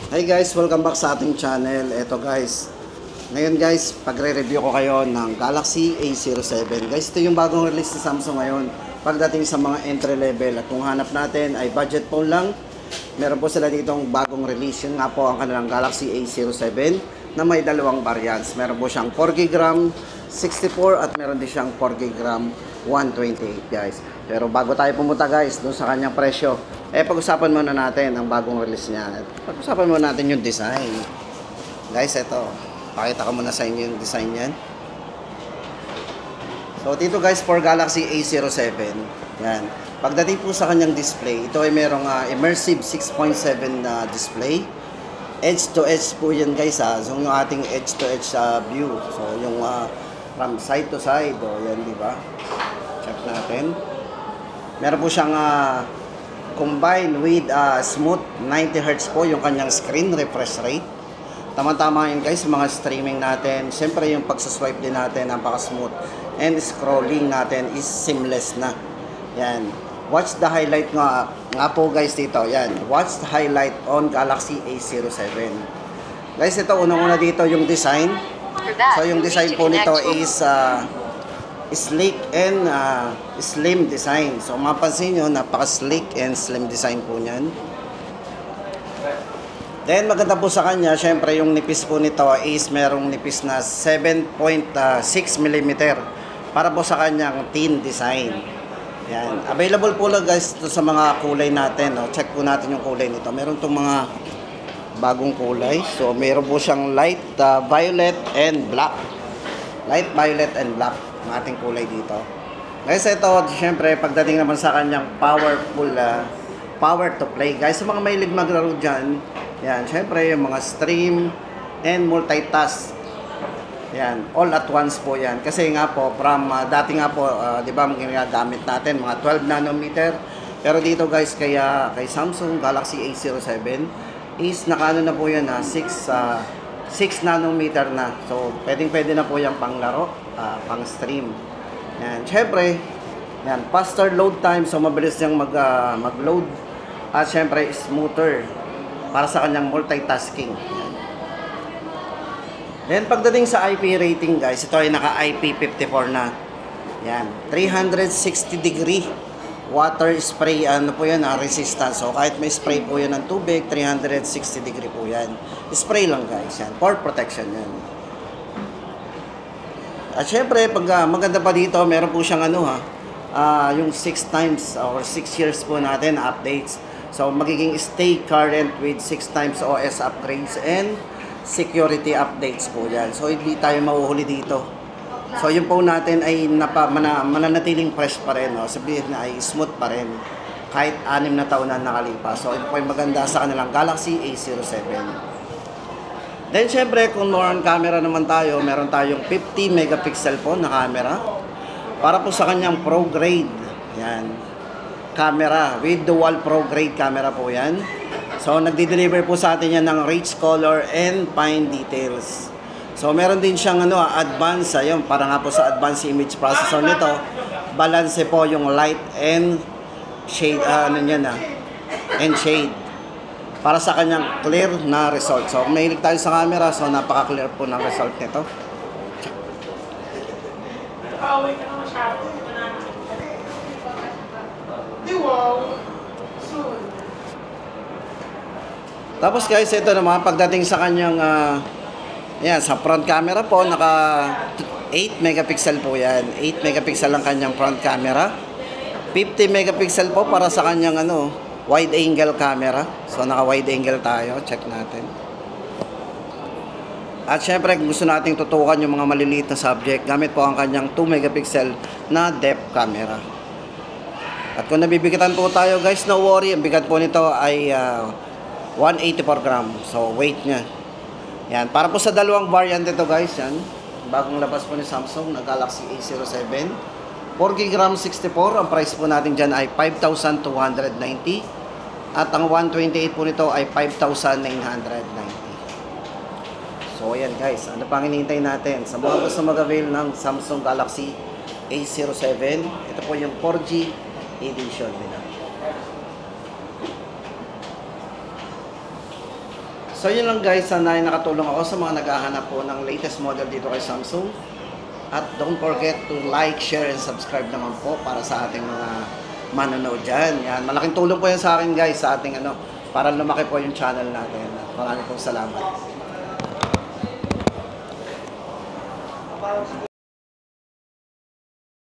Hi guys, welcome back sa ating channel. Ito guys, ngayon guys, pagre-review ko kayo ng Galaxy A07. Guys, ito yung bagong release ni Samsung ngayon pagdating sa mga entry level. At kung hanap natin ay budget phone lang, meron po sila ditong bagong release. Yun nga po ang kanilang Galaxy A07 na may dalawang variants. Meron po siyang 4GB RAM 64 at meron din siyang 4GB RAM 128 guys. Pero bago tayo pumunta guys doon sa kanyang presyo, pag-usapan muna natin ang bagong release niya. Pag-usapan muna natin yung design. Guys, ito. Pakita ko muna sa inyo yung design niyan. So, dito guys, for Galaxy A07. Yan. Pagdating po sa kanyang display, ito ay merong immersive 6.7 na display. Edge to edge po yan guys ha. So, yung ating edge to edge view. So, yung from side to side. O, yan, di ba? Check natin. Meron po siyang combined with smooth 90Hz po yung kanyang screen refresh rate. Tama-tama yun guys, mga streaming natin. Siyempre yung pagsaswipe din natin, napaka-smooth. And scrolling natin is seamless na. Yan. Watch the highlight nga po guys dito. Yan. Watch the highlight on Galaxy A07. Guys, ito unang-una dito yung design. So yung design po nito is sleek and slim design. So mapansin nyo, napaka-sleek and slim design po niyan. Then maganda po sa kanya, syempre yung nipis po nito is merong nipis na 7.6mm para po sa kanyang thin design. Yan. Available po lang guys sa mga kulay natin. No? Check po natin yung kulay nito. Meron itong mga bagong kulay. So meron po siyang light violet and black. Light violet and black ang ating kulay dito. Guys, ito, syempre, pagdating naman sa kanyang powerful, power to play. Guys, sa mga mahilig maglaro dyan, yan, syempre, yung mga stream and multitask. Yan, all at once po yan. Kasi nga po, from, dati nga po, di ba, ginagamit natin, mga 12 nanometer. Pero dito guys, kay Samsung Galaxy A07, is nakaano na po yan, 6 nanometer na. So, pwede na po yung panglaro, pang stream. Yan, syempre, yan, faster load time, so mabilis niyang mag-load. At syempre, smoother para sa kanyang multitasking. Yan. Then, pagdating sa IP rating, guys, ito ay naka-IP54 na. Yan, 360 degree water spray, ano po yan, resistance. So, kahit may spray po yan ng tubig, 360 degree po yan. Spray lang, guys, yan. For protection yan. At syempre, pag maganda pa dito, meron po siyang yung 6 times or 6 years po natin updates. So, magiging stay current with 6 times OS upgrades and security updates po yan. So, hindi tayo mahuhuli dito. So, yung phone natin ay mananatiling fresh pa rin. No? Sabihin na ay smooth pa rin. Kahit 6 na taon na nakalipas. So, ito po yung maganda sa kanilang Galaxy A07. Then, syempre, kung more on camera naman tayo, meron tayong 50 megapixel po na camera. Para po sa kanyang pro grade. Yan. Camera. With dual pro grade camera po yan. So, nagdi-deliver po sa atin yan ng rich color and fine details. So, meron din siyang advanced, ayun, para nga po sa advanced image processor nito, balance po yung light and shade, and shade. Para sa kanyang clear na result. So, kung mahilig tayo sa camera, so napaka-clear po ng result nito. Tapos guys, ito naman, pagdating sa kanyang yan, sa front camera po, naka 8 megapixel po yan. 8 megapixel ang kanyang front camera. 50 megapixel po para sa kanyang wide angle camera. So, naka wide angle tayo. Check natin. At syempre, kung gusto nating tutukan yung mga maliliit na subject, gamit po ang kanyang 2 megapixel na depth camera. At kung nabibigatan po tayo guys, no worry. Ang bigat po nito ay 184 gram. So, weight niya. Yan. Para po sa dalawang variant ito guys, yan. Bagong labas po ni Samsung na Galaxy A07. 4GB RAM 64. Ang price po natin dyan ay 5,290. At ang 128 po nito ay 5,990. So, ayan guys. Ano pang hinihintay natin? Sa mga gusto mag-avail ng Samsung Galaxy A07, ito po yung 4G edition nila. So yun lang guys, sana ay nakatulong ako sa mga naghahanap po ng latest model dito kay Samsung. At don't forget to like, share, and subscribe naman po para sa ating mga manonood dyan. Yan, malaking tulong po yan sa akin guys, sa ating para lumaki po yung channel natin. Maraming pong salamat.